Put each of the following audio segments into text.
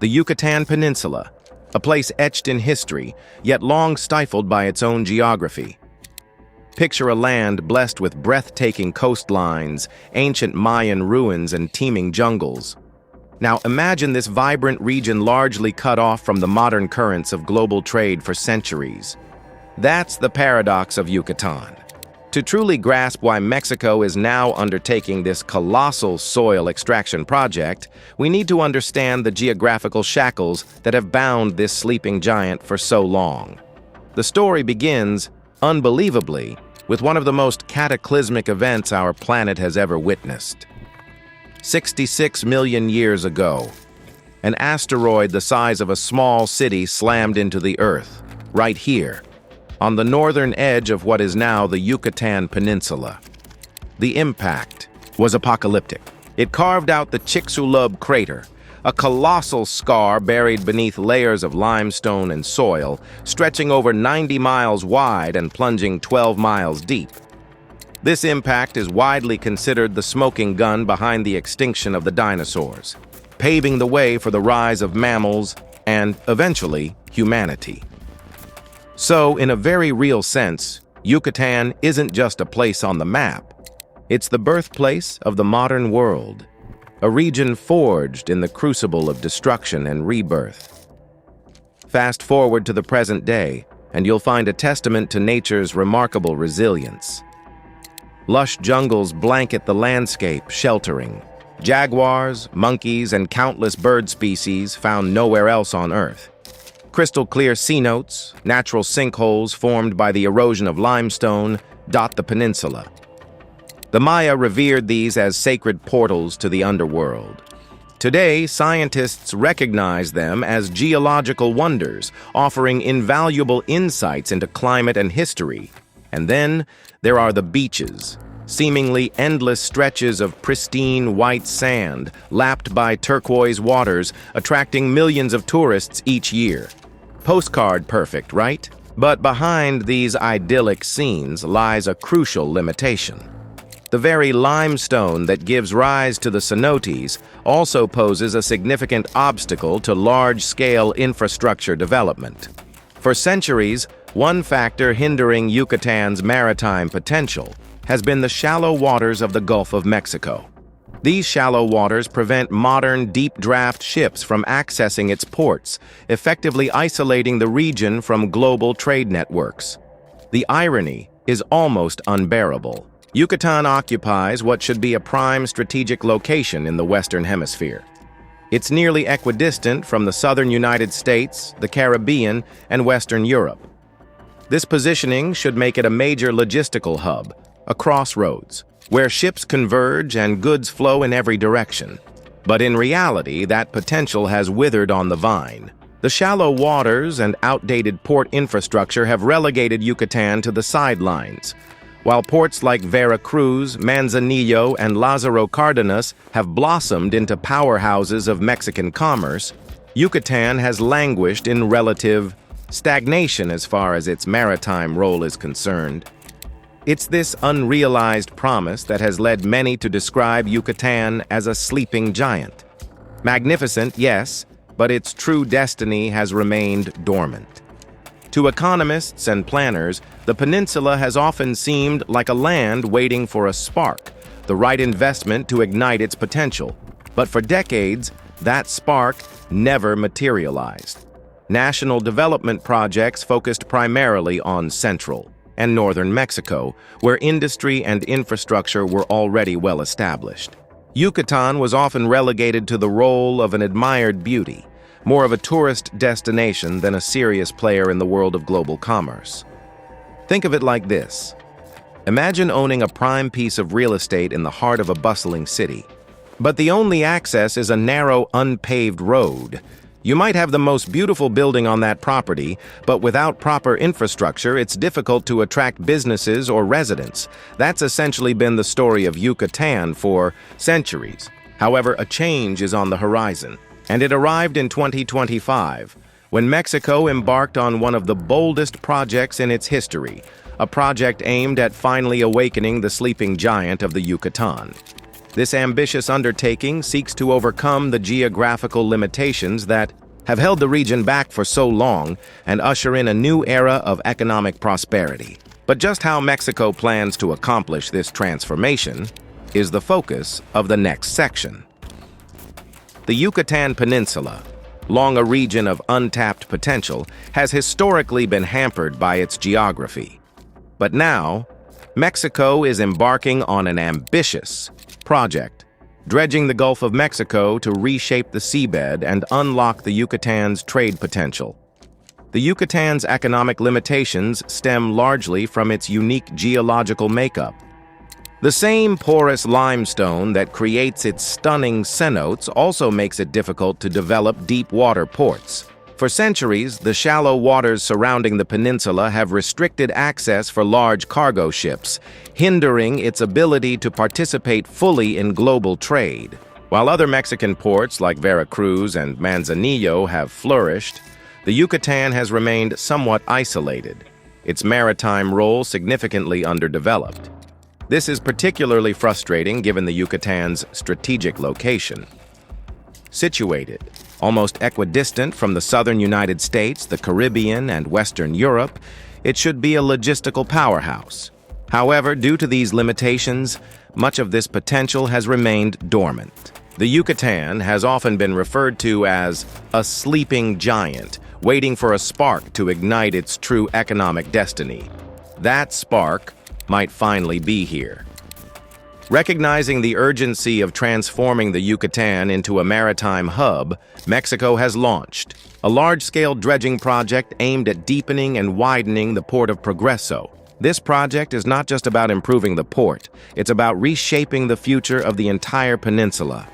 the Yucatan Peninsula, a place etched in history, yet long stifled by its own geography. Picture a land blessed with breathtaking coastlines, ancient Mayan ruins, and teeming jungles. Now imagine this vibrant region largely cut off from the modern currents of global trade for centuries. That's the paradox of Yucatan. To truly grasp why Mexico is now undertaking this colossal soil extraction project, we need to understand the geographical shackles that have bound this sleeping giant for so long. The story begins, unbelievably, with one of the most cataclysmic events our planet has ever witnessed. 66 million years ago, an asteroid the size of a small city slammed into the Earth, right here, on the northern edge of what is now the Yucatan Peninsula. The impact was apocalyptic. It carved out the Chicxulub crater, a colossal scar buried beneath layers of limestone and soil, stretching over 90 miles wide and plunging 12 miles deep. This impact is widely considered the smoking gun behind the extinction of the dinosaurs, paving the way for the rise of mammals and, eventually, humanity. So, in a very real sense, Yucatan isn't just a place on the map. It's the birthplace of the modern world, a region forged in the crucible of destruction and rebirth. Fast forward to the present day, and you'll find a testament to nature's remarkable resilience. Lush jungles blanket the landscape, sheltering jaguars, monkeys, and countless bird species found nowhere else on Earth. Crystal-clear cenotes, natural sinkholes formed by the erosion of limestone, dot the peninsula. The Maya revered these as sacred portals to the underworld. Today, scientists recognize them as geological wonders, offering invaluable insights into climate and history. And then, there are the beaches, seemingly endless stretches of pristine white sand, lapped by turquoise waters, attracting millions of tourists each year. Postcard perfect, right? But behind these idyllic scenes lies a crucial limitation. The very limestone that gives rise to the cenotes also poses a significant obstacle to large-scale infrastructure development. For centuries, one factor hindering Yucatan's maritime potential has been the shallow waters of the Gulf of Mexico. These shallow waters prevent modern deep-draft ships from accessing its ports, effectively isolating the region from global trade networks. The irony is almost unbearable. Yucatan occupies what should be a prime strategic location in the Western Hemisphere. It's nearly equidistant from the southern United States, the Caribbean, and Western Europe. This positioning should make it a major logistical hub, a crossroads, where ships converge and goods flow in every direction. But in reality, that potential has withered on the vine. The shallow waters and outdated port infrastructure have relegated Yucatan to the sidelines. While ports like Veracruz, Manzanillo, and Lázaro Cárdenas have blossomed into powerhouses of Mexican commerce, Yucatan has languished in relative stagnation as far as its maritime role is concerned. It's this unrealized promise that has led many to describe Yucatan as a sleeping giant. Magnificent, yes, but its true destiny has remained dormant. To economists and planners, the peninsula has often seemed like a land waiting for a spark, the right investment to ignite its potential. But for decades, that spark never materialized. National development projects focused primarily on central and northern Mexico, where industry and infrastructure were already well established. Yucatan was often relegated to the role of an admired beauty, more of a tourist destination than a serious player in the world of global commerce. Think of it like this. Imagine owning a prime piece of real estate in the heart of a bustling city, but the only access is a narrow, unpaved road. You might have the most beautiful building on that property, but without proper infrastructure, it's difficult to attract businesses or residents. That's essentially been the story of Yucatan for centuries. However, a change is on the horizon, and it arrived in 2025, when Mexico embarked on one of the boldest projects in its history, a project aimed at finally awakening the sleeping giant of the Yucatan. This ambitious undertaking seeks to overcome the geographical limitations that have held the region back for so long and usher in a new era of economic prosperity. But just how Mexico plans to accomplish this transformation is the focus of the next section. The Yucatan Peninsula, long a region of untapped potential, has historically been hampered by its geography. But now, Mexico is embarking on an ambitious project, dredging the Gulf of Mexico to reshape the seabed and unlock the Yucatan's trade potential. The Yucatan's economic limitations stem largely from its unique geological makeup. The same porous limestone that creates its stunning cenotes also makes it difficult to develop deep-water ports. For centuries, the shallow waters surrounding the peninsula have restricted access for large cargo ships, hindering its ability to participate fully in global trade. While other Mexican ports like Veracruz and Manzanillo have flourished, the Yucatan has remained somewhat isolated, its maritime role significantly underdeveloped. This is particularly frustrating given the Yucatan's strategic location. Situated almost equidistant from the southern United States, the Caribbean, and Western Europe, it should be a logistical powerhouse. However, due to these limitations, much of this potential has remained dormant. The Yucatan has often been referred to as a sleeping giant, waiting for a spark to ignite its true economic destiny. That spark might finally be here. Recognizing the urgency of transforming the Yucatan into a maritime hub, Mexico has launched a large-scale dredging project aimed at deepening and widening the port of Progresso. This project is not just about improving the port, it's about reshaping the future of the entire peninsula.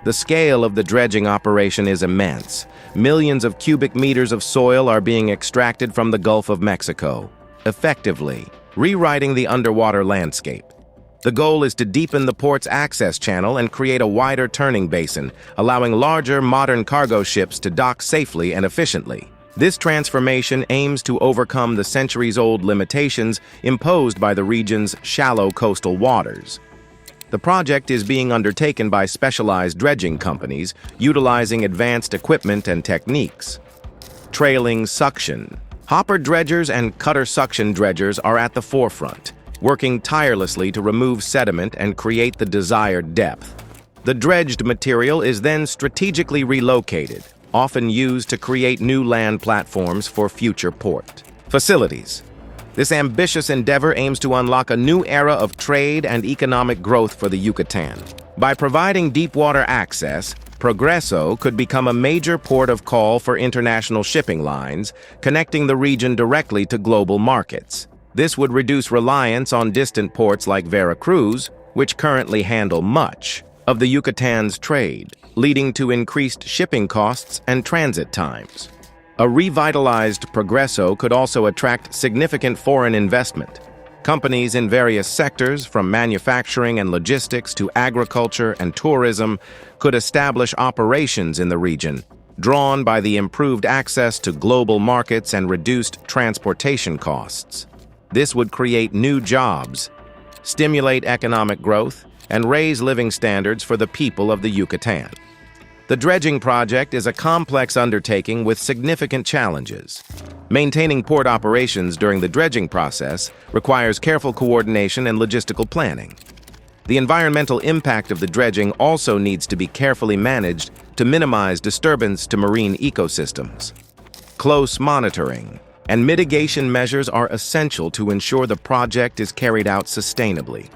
The scale of the dredging operation is immense. Millions of cubic meters of soil are being extracted from the Gulf of Mexico, effectively rewriting the underwater landscape. The goal is to deepen the port's access channel and create a wider turning basin, allowing larger, modern cargo ships to dock safely and efficiently. This transformation aims to overcome the centuries-old limitations imposed by the region's shallow coastal waters. The project is being undertaken by specialized dredging companies, utilizing advanced equipment and techniques. Trailing suction. Hopper dredgers and cutter suction dredgers are at the forefront, working tirelessly to remove sediment and create the desired depth. The dredged material is then strategically relocated, often used to create new land platforms for future port facilities. This ambitious endeavor aims to unlock a new era of trade and economic growth for the Yucatan. By providing deep-water access, Progresso could become a major port of call for international shipping lines, connecting the region directly to global markets. This would reduce reliance on distant ports like Veracruz, which currently handle much of the Yucatan's trade, leading to increased shipping costs and transit times. A revitalized Progresso could also attract significant foreign investment. Companies in various sectors, from manufacturing and logistics to agriculture and tourism, could establish operations in the region, drawn by the improved access to global markets and reduced transportation costs. This would create new jobs, stimulate economic growth, and raise living standards for the people of the Yucatan. The dredging project is a complex undertaking with significant challenges. Maintaining port operations during the dredging process requires careful coordination and logistical planning. The environmental impact of the dredging also needs to be carefully managed to minimize disturbance to marine ecosystems. Close monitoring and mitigation measures are essential to ensure the project is carried out sustainably.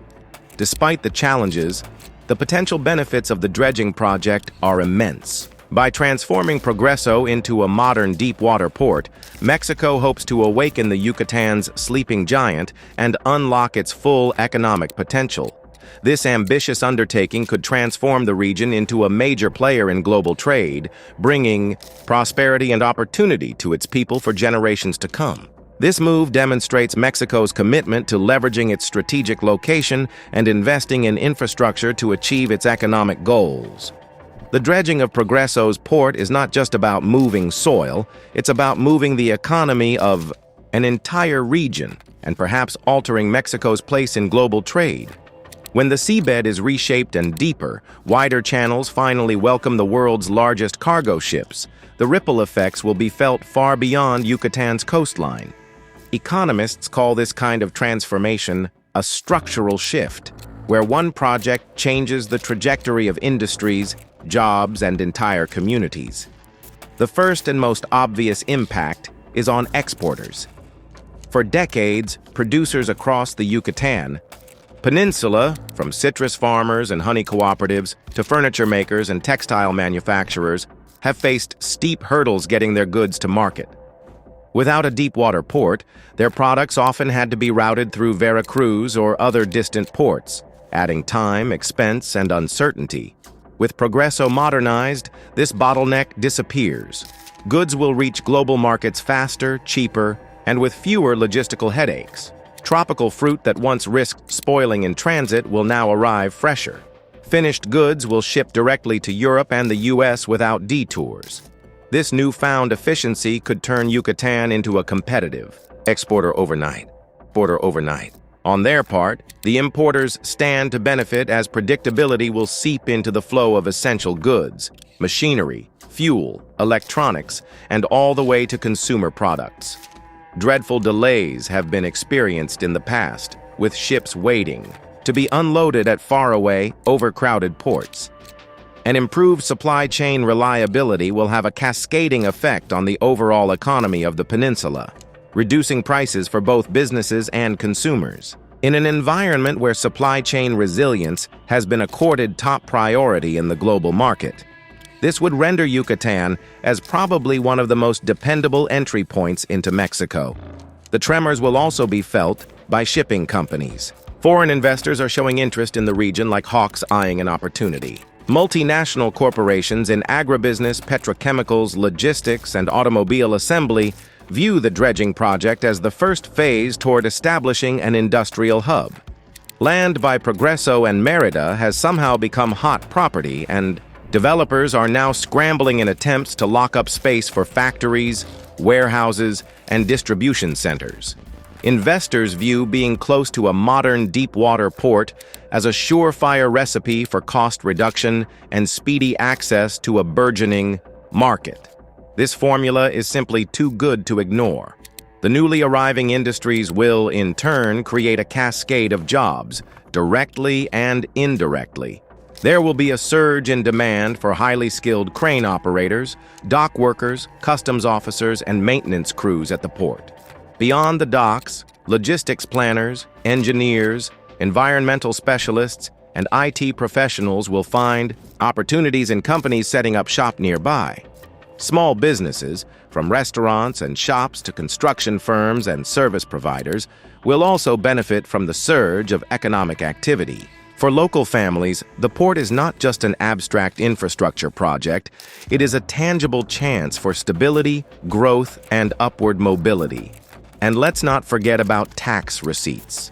Despite the challenges, the potential benefits of the dredging project are immense. By transforming Progresso into a modern deep-water port, Mexico hopes to awaken the Yucatan's sleeping giant and unlock its full economic potential. This ambitious undertaking could transform the region into a major player in global trade, bringing prosperity and opportunity to its people for generations to come. This move demonstrates Mexico's commitment to leveraging its strategic location and investing in infrastructure to achieve its economic goals. The dredging of Progresso's port is not just about moving soil, it's about moving the economy of an entire region and perhaps altering Mexico's place in global trade. When the seabed is reshaped and deeper, wider channels finally welcome the world's largest cargo ships. The ripple effects will be felt far beyond Yucatan's coastline. Economists call this kind of transformation a structural shift, where one project changes the trajectory of industries, jobs, and entire communities. The first and most obvious impact is on exporters. For decades, producers across the Yucatan Peninsula, from citrus farmers and honey cooperatives to furniture makers and textile manufacturers, have faced steep hurdles getting their goods to market. Without a deep-water port, their products often had to be routed through Veracruz or other distant ports, adding time, expense, and uncertainty. With Progresso modernized, this bottleneck disappears. Goods will reach global markets faster, cheaper, and with fewer logistical headaches. Tropical fruit that once risked spoiling in transit will now arrive fresher. Finished goods will ship directly to Europe and the US without detours. This newfound efficiency could turn Yucatan into a competitive exporter overnight. On their part, the importers stand to benefit as predictability will seep into the flow of essential goods, machinery, fuel, electronics, and all the way to consumer products. Dreadful delays have been experienced in the past, with ships waiting to be unloaded at faraway, overcrowded ports. An improved supply chain reliability will have a cascading effect on the overall economy of the peninsula, reducing prices for both businesses and consumers. In an environment where supply chain resilience has been accorded top priority in the global market, this would render Yucatan as probably one of the most dependable entry points into Mexico. The tremors will also be felt by shipping companies. Foreign investors are showing interest in the region like hawks eyeing an opportunity. Multinational corporations in agribusiness, petrochemicals, logistics, and automobile assembly view the dredging project as the first phase toward establishing an industrial hub. Land by Progresso and Merida has somehow become hot property, and developers are now scrambling in attempts to lock up space for factories, warehouses, and distribution centers. Investors view being close to a modern deep-water port as a surefire recipe for cost reduction and speedy access to a burgeoning market. This formula is simply too good to ignore. The newly arriving industries will, in turn, create a cascade of jobs, directly and indirectly. There will be a surge in demand for highly skilled crane operators, dock workers, customs officers, and maintenance crews at the port. Beyond the docks, logistics planners, engineers, environmental specialists, and IT professionals will find opportunities in companies setting up shop nearby. Small businesses, from restaurants and shops to construction firms and service providers, will also benefit from the surge of economic activity. For local families, the port is not just an abstract infrastructure project, it is a tangible chance for stability, growth, and upward mobility. And let's not forget about tax receipts.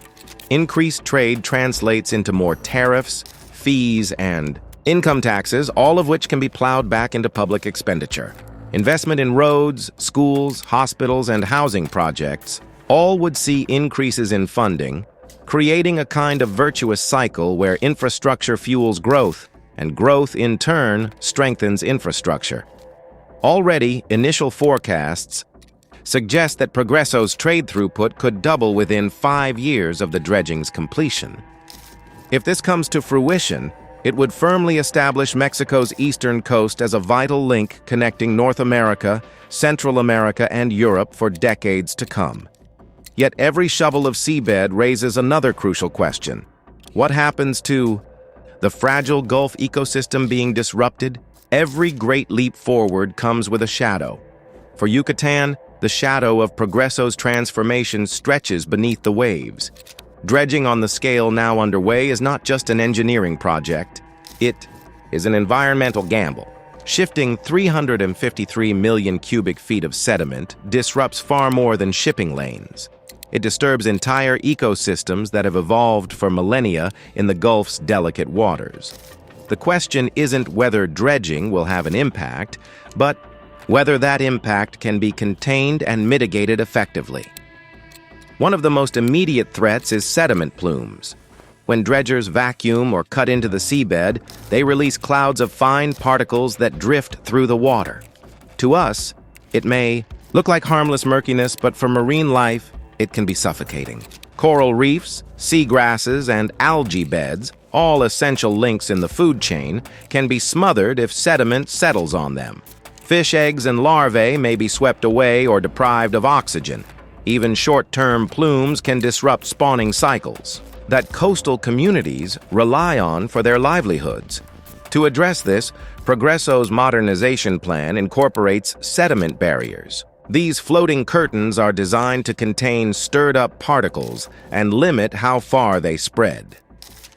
Increased trade translates into more tariffs, fees, and income taxes, all of which can be plowed back into public expenditure. Investment in roads, schools, hospitals, and housing projects all would see increases in funding, creating a kind of virtuous cycle where infrastructure fuels growth, and growth, in turn, strengthens infrastructure. Already, initial forecasts suggest that Progresso's trade throughput could double within 5 years of the dredging's completion. If this comes to fruition, it would firmly establish Mexico's eastern coast as a vital link connecting North America, Central America, and Europe for decades to come. Yet every shovel of seabed raises another crucial question. What happens to the fragile Gulf ecosystem being disrupted? Every great leap forward comes with a shadow. For Yucatan, the shadow of Progresso's transformation stretches beneath the waves. Dredging on the scale now underway is not just an engineering project, it is an environmental gamble. Shifting 353 million cubic feet of sediment disrupts far more than shipping lanes. It disturbs entire ecosystems that have evolved for millennia in the Gulf's delicate waters. The question isn't whether dredging will have an impact, but whether that impact can be contained and mitigated effectively. One of the most immediate threats is sediment plumes. When dredgers vacuum or cut into the seabed, they release clouds of fine particles that drift through the water. To us, it may look like harmless murkiness, but for marine life, it can be suffocating. Coral reefs, seagrasses, and algae beds, all essential links in the food chain, can be smothered if sediment settles on them. Fish eggs and larvae may be swept away or deprived of oxygen. Even short-term plumes can disrupt spawning cycles that coastal communities rely on for their livelihoods. To address this, Progresso's modernization plan incorporates sediment barriers. These floating curtains are designed to contain stirred-up particles and limit how far they spread.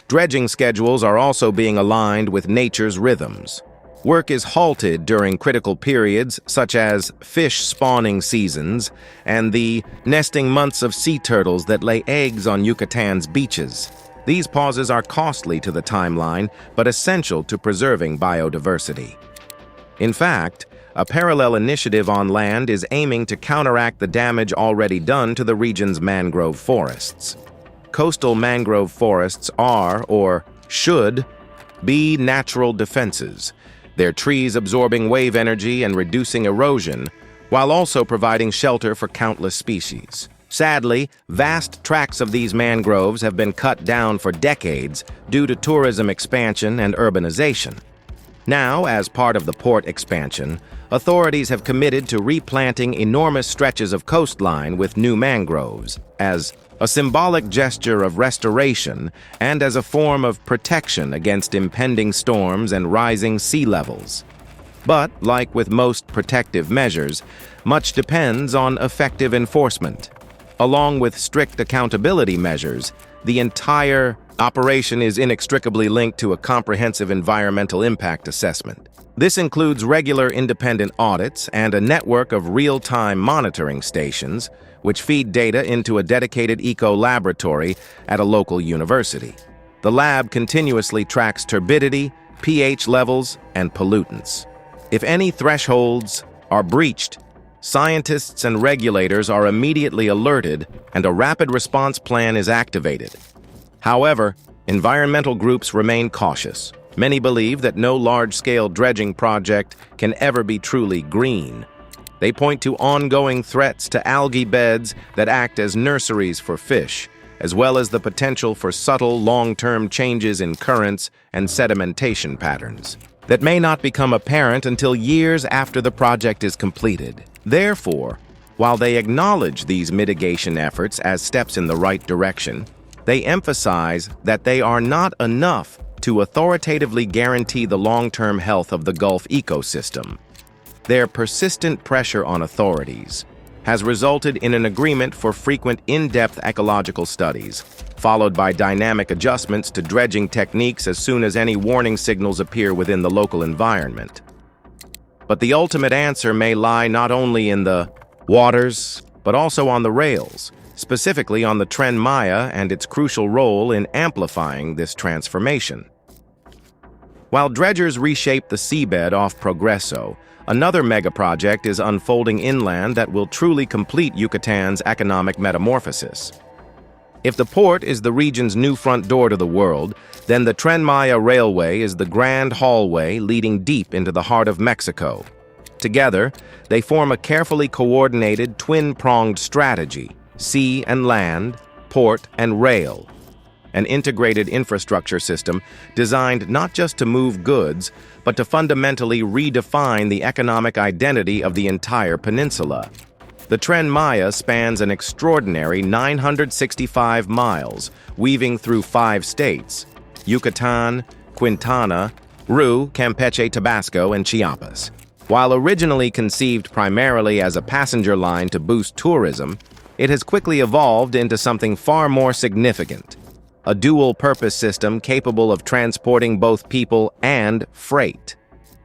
Dredging schedules are also being aligned with nature's rhythms. Work is halted during critical periods such as fish spawning seasons and the nesting months of sea turtles that lay eggs on Yucatan's beaches. These pauses are costly to the timeline, but essential to preserving biodiversity. In fact, a parallel initiative on land is aiming to counteract the damage already done to the region's mangrove forests. Coastal mangrove forests are, or should, be natural defenses, their trees absorbing wave energy and reducing erosion, while also providing shelter for countless species. Sadly, vast tracts of these mangroves have been cut down for decades due to tourism expansion and urbanization. Now, as part of the port expansion, authorities have committed to replanting enormous stretches of coastline with new mangroves, as a symbolic gesture of restoration and as a form of protection against impending storms and rising sea levels. But, like with most protective measures, much depends on effective enforcement. Along with strict accountability measures, the entire operation is inextricably linked to a comprehensive environmental impact assessment. This includes regular independent audits and a network of real-time monitoring stations, which feed data into a dedicated eco-laboratory at a local university. The lab continuously tracks turbidity, pH levels, and pollutants. If any thresholds are breached, scientists and regulators are immediately alerted and a rapid response plan is activated. However, environmental groups remain cautious. Many believe that no large-scale dredging project can ever be truly green. They point to ongoing threats to algae beds that act as nurseries for fish, as well as the potential for subtle long-term changes in currents and sedimentation patterns that may not become apparent until years after the project is completed. Therefore, while they acknowledge these mitigation efforts as steps in the right direction, they emphasize that they are not enough to authoritatively guarantee the long-term health of the Gulf ecosystem. Their persistent pressure on authorities has resulted in an agreement for frequent in-depth ecological studies, followed by dynamic adjustments to dredging techniques as soon as any warning signals appear within the local environment. But the ultimate answer may lie not only in the waters, but also on the rails, specifically on the Tren and its crucial role in amplifying this transformation. While dredgers reshape the seabed off Progresso, another megaproject is unfolding inland that will truly complete Yucatan's economic metamorphosis. If the port is the region's new front door to the world, then the Tren Railway is the grand hallway leading deep into the heart of Mexico. Together, they form a carefully coordinated twin-pronged strategy: sea and land, port and rail. An integrated infrastructure system designed not just to move goods, but to fundamentally redefine the economic identity of the entire peninsula. The Tren spans an extraordinary 965 miles, weaving through 5 states: Yucatan, Quintana Roo, Campeche, Tabasco, and Chiapas. While originally conceived primarily as a passenger line to boost tourism, it has quickly evolved into something far more significant: a dual-purpose system capable of transporting both people and freight.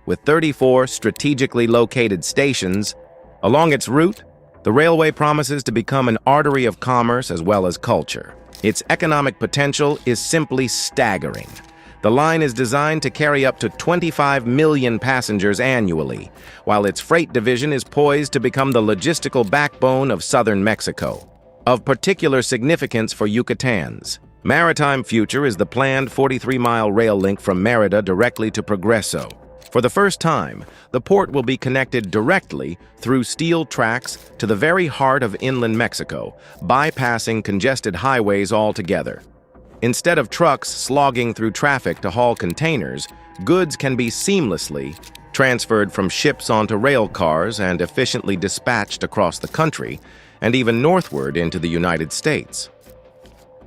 With 34 strategically located stations along its route, the railway promises to become an artery of commerce as well as culture. Its economic potential is simply staggering. The line is designed to carry up to 25 million passengers annually, while its freight division is poised to become the logistical backbone of southern Mexico. Of particular significance for Yucatans, Maritime future is the planned 43-mile rail link from Mérida directly to Progreso. For the first time, the port will be connected directly through steel tracks to the very heart of inland Mexico, bypassing congested highways altogether. Instead of trucks slogging through traffic to haul containers, goods can be seamlessly transferred from ships onto rail cars and efficiently dispatched across the country, and even northward into the United States.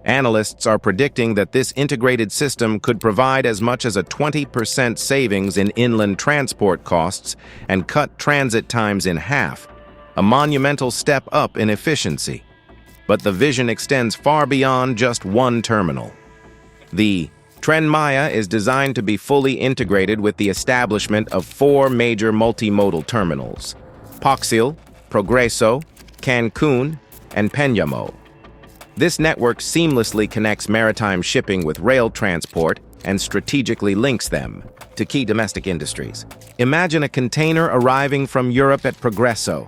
Analysts are predicting that this integrated system could provide as much as a 20% savings in inland transport costs and cut transit times in half, a monumental step up in efficiency. But the vision extends far beyond just one terminal. The Tren Maya is designed to be fully integrated with the establishment of 4 major multimodal terminals: Paxil, Progreso, Cancun, and Pénjamo. This network seamlessly connects maritime shipping with rail transport and strategically links them to key domestic industries. Imagine a container arriving from Europe at Progreso.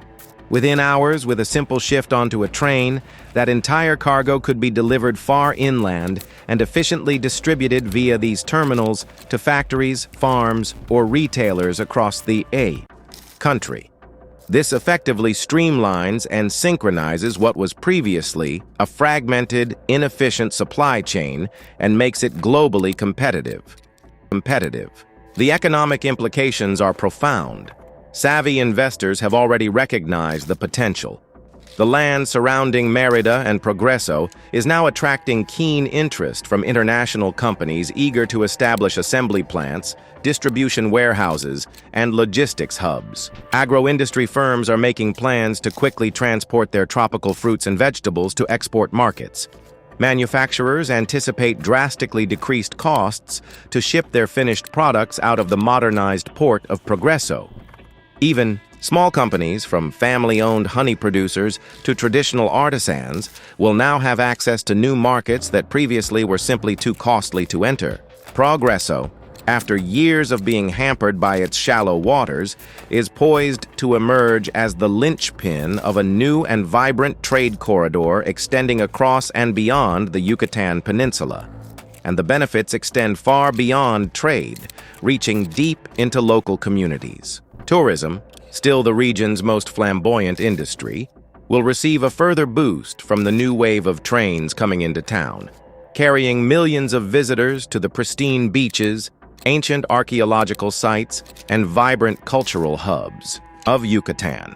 Within hours, with a simple shift onto a train, that entire cargo could be delivered far inland and efficiently distributed via these terminals to factories, farms, or retailers across the country. This effectively streamlines and synchronizes what was previously a fragmented, inefficient supply chain and makes it globally competitive. The economic implications are profound. Savvy investors have already recognized the potential. The land surrounding Mérida and Progreso is now attracting keen interest from international companies eager to establish assembly plants, distribution warehouses, and logistics hubs. Agro-industry firms are making plans to quickly transport their tropical fruits and vegetables to export markets. Manufacturers anticipate drastically decreased costs to ship their finished products out of the modernized port of Progreso. Even small companies, from family-owned honey producers to traditional artisans, will now have access to new markets that previously were simply too costly to enter. Progreso, after years of being hampered by its shallow waters, is poised to emerge as the linchpin of a new and vibrant trade corridor extending across and beyond the Yucatan Peninsula. And the benefits extend far beyond trade, reaching deep into local communities. Tourism, still the region's most flamboyant industry, will receive a further boost from the new wave of trains coming into town, carrying millions of visitors to the pristine beaches, ancient archaeological sites, and vibrant cultural hubs of Yucatan.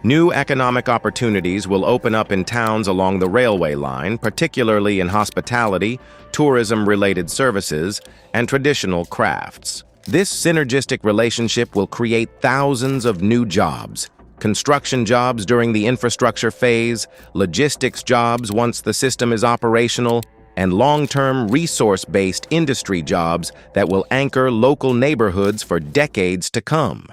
New economic opportunities will open up in towns along the railway line, particularly in hospitality, tourism-related services, and traditional crafts. This synergistic relationship will create thousands of new jobs: construction jobs during the infrastructure phase, logistics jobs once the system is operational, and long-term resource-based industry jobs that will anchor local neighborhoods for decades to come.